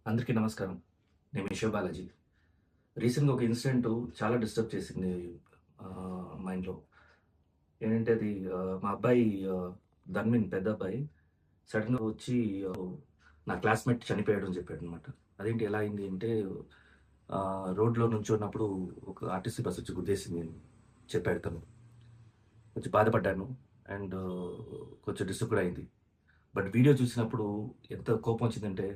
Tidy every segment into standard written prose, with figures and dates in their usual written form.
అందరికీ నమస్కారం. నేను మీ బాలాజీ. రీసెంట్‌గా ఒక ఇన్సిడెంట్ చాలా డిస్టర్బ్ చేసింది మైండ్‌లో. ఏంటంటే అది మా అబ్బాయి ధన్విన్ పెద్ద అబ్బాయి సడెన్‌గా వచ్చి ఆహ్, నా క్లాస్‌మేట్ చనిపోయాడు అని చెప్పాడనమాట. అదేంటి ఎలా అయింది అంటే రోడ్‌లో నుంచున్నప్పుడు ఒక ఆర్టీసీ బస్ వచ్చి గుద్దేసింది అని చెప్పాడు తను. కొంచెం బాధపడ్డాను అండ్ కొంచెం డిస్టర్బ్ కూడా అయింది. బట్ వీడియో చూసినప్పుడు ఎంత కోపం వచ్చిందంటే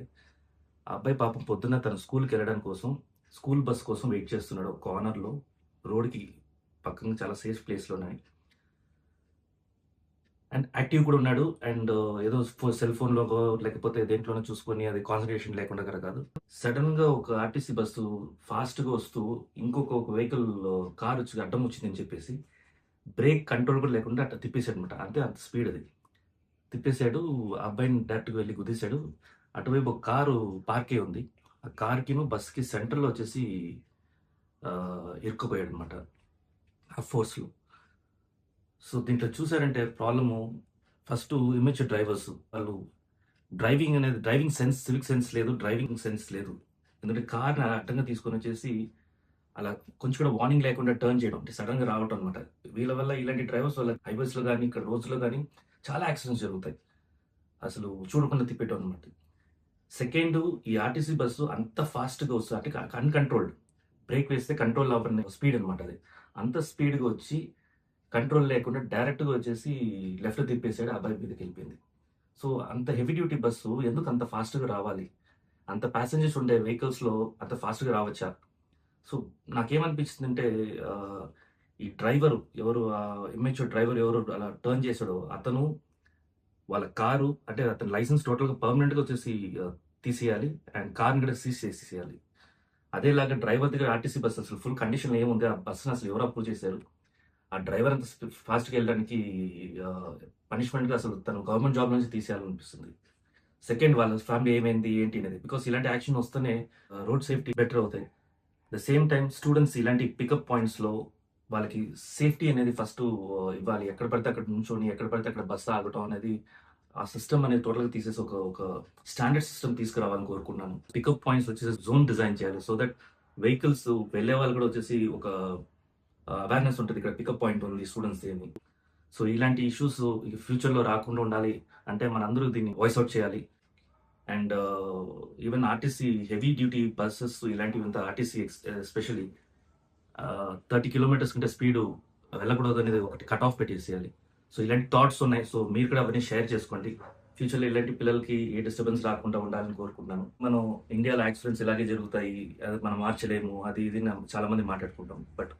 ఆ అబ్బాయి పాపం పొద్దున్న తన స్కూల్‌కెళ్ళడం కోసం, స్కూల్ బస్ కోసం వెయిట్ చేస్తున్నాడు. ఒక కార్నర్‌లో రోడ్‌కి పక్కన చాలా సేఫ్ ప్లేస్‌లోనే. అండ్ యాక్టివ్ కూడా ఉన్నాడు. అండ్ ఏదో సెల్ ఫోన్‌లోగో లేకపోతే దేంట్లోనో చూసుకొని అది కాన్సంట్రేషన్ లేకుండా కూడా కాదు. సడెన్‌గా ఒక ఆర్టీసీ బస్సు ఫాస్ట్‌గా వస్తూ ఒక వెహికల్ కార్ వచ్చి అడ్డం వచ్చిందని చెప్పేసి బ్రేక్ కంట్రోల్ కూడా లేకుండా అట్లా తిప్పేసాడనమాట. అంటే అంత స్పీడ్ అది. తిప్పేసాడు. ఆ అబ్బాయిని డైరెక్ట్‌గా వెళ్లి గుద్దేసాడు. అటువైపు ఒక కారు పార్క్ అయ్యి ఉంది. ఆ కార్‌కిను బస్‌కి సెంటర్‌లో వచ్చేసి ఇరుక్కుపోయాడనమాట. ఆ ఫోర్స్‌లో. సో, దీంట్లో చూసారంటే ప్రాబ్లము ఫస్టు ఇమ్మెచ్యూర్ డ్రైవర్స్. వాళ్ళు డ్రైవింగ్ సెన్స్, సివిక్ సెన్స్ లేదు. డ్రైవింగ్ సెన్స్ లేదు. ఎందుకంటే కార్‌ని అడ్డంగా తీసుకొనొచ్చేసి అలా కొంచెం కూడా వార్నింగ్ లేకుండా టర్న్ చేయడం. అంటే సడెన్‌గా రావటం అనమాట. వీళ్ళ వల్ల ఇలాంటి డ్రైవర్స్ వల్ల హైవేస్‌లో గాని, ఇక్కడ రోడ్స్‌లో గాని చాలా యాక్సిడెంట్స్ జరుగుతాయి. అసలు చూడకుండా తిప్పేయటం అనమాట. సెకండు ఈ ఆర్టీసీ బస్సు అంత ఫాస్ట్‌గా వస్తది. అంటే అన్‌కంట్రోల్డ్. బ్రేక్ వేస్తే కంట్రోల్ అవ్వని స్పీడ్ అనమాట అది. అంత స్పీడ్‌గా వచ్చి కంట్రోల్ లేకుండా డైరెక్ట్‌గా వచ్చేసి లెఫ్ట్ తిప్పేసాడు. ఆ అబ్బాయి మీదకెళ్ళిపోయింది. సో, అంత హెవీ డ్యూటీ బస్సు ఎందుకు అంత ఫాస్ట్‌గా రావాలి? అంత ప్యాసింజర్స్ ఉండే వెహికల్స్‌లో అంత ఫాస్ట్‌గా రావచ్చా? సో, నాకేమనిపించిందంటే ఆహ్, ఈ డ్రైవరు ఎవరు ఇమ్మెచ్యూర్ డ్రైవర్ ఎవరు అలా టర్న్ చేసాడో అతను వాళ్ళ కారు అంటే అతని లైసెన్స్ టోటల్‌గా పర్మనెంట్‌గా వచ్చేసి ఆహ్, తీసేయాలి. అండ్ కార్‌ని కూడా సీజ్ చేసేసేయాలి. అదేలాగా డ్రైవర్ దగ్గర ఆర్టీసీ బస్ అసలు ఫుల్ కండిషన్‌లో ఏముంది? ఆ బస్‌ని అసలు ఎవరు అప్రూవ్ చేశారు? ఆ డ్రైవర్ అంత ఫాస్ట్‌గా వెళ్ళడానికి ఆహ్, పనిష్మెంట్‌గా అసలు తను గవర్నమెంట్ జాబ్ నుంచి తీసేయాలనిపిస్తుంది. సెకండ్ వాళ్ళ ఫ్యామిలీ ఏమైంది? ఏంటి అనేది. బికాస్ ఇలాంటి యాక్షన్ వస్తేనే రోడ్ సేఫ్టీ బెటర్ అవుతాయి. ద సేమ్ టైమ్ స్టూడెంట్స్ ఇలాంటి పికప్ పాయింట్స్‌లో వాళ్ళకి సేఫ్టీ అనేది ఫస్టు ఇవ్వాలి. ఎక్కడ పడితే అక్కడ నుంచొని, ఎక్కడ పడితే అక్కడ బస్సు ఆగటం అనేది ఆ సిస్టమ్ అనేది టోటల్‌గా తీసేసి ఒక స్టాండర్డ్ సిస్టమ్ తీసుకురావాలని కోరుకున్నాను. పికప్ పాయింట్స్ వచ్చేసి జోన్ డిజైన్ చేయాలి. సో దట్ వెహికల్స్ వెళ్ళే వాళ్ళు కూడా వచ్చేసి ఒక అవేర్‌నెస్ ఉంటది. ఇక్కడ పికప్ పాయింట్ ఉంది స్టూడెంట్స్‌ది అని. సో ఇలాంటి ఇష్యూస్ ఫ్యూచర్‌లో రాకుండా ఉండాలి అంటే మనందరూ దీన్ని వాయిస్ ఔట్ చేయాలి. And even RTC heavy duty buses ఇలాంటివి ఆర్టీసీ ఎస్పెషల్లీ 30 కిలోమీటర్స్ కంటే స్పీడు వెళ్ళకూడదనేది ఒకటి కట్ ఆఫ్ పెట్టేసేయాలి. సో ఇలాంటి థాట్స్ ఉన్నాయి. సో మీరు కూడా అవన్నీ షేర్ చేసుకోండి. ఫ్యూచర్‌లో ఇలాంటి పిల్లలకి ఏ డిస్టర్బెన్స్ రాకుండా ఉండాలని కోరుకుంటున్నాను. మనం ఇండియాలో యాక్సిడెంట్స్ ఇలాగే జరుగుతాయి. అది మనం మార్చలేము. అది ఇది అని చాలా మంది మాట్లాడుకుంటాం. బట్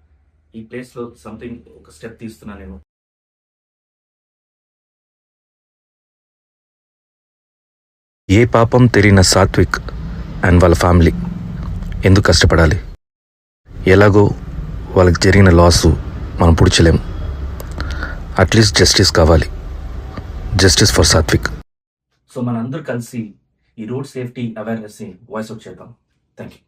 ఈ ప్లేస్‌లో సంథింగ్ ఒక స్టెప్ తీస్తున్నా నేను. ఏ పాపం తెలియని సాత్విక్ అండ్ వాళ్ళ ఫ్యామిలీ ఎందుకు కష్టపడాలి? ఎలాగో వాళ్ళకి జరిగిన లాసు మనం పుడిచలేం. అట్లీస్ట్ జస్టిస్ కావాలి. Justice for Satvik. సో మనందరూ కలిసి ఈ రోడ్ సేఫ్టీ అవేర్‌నెస్‌ని వాయిస్ ఔట్ చేద్దాం. Thank you.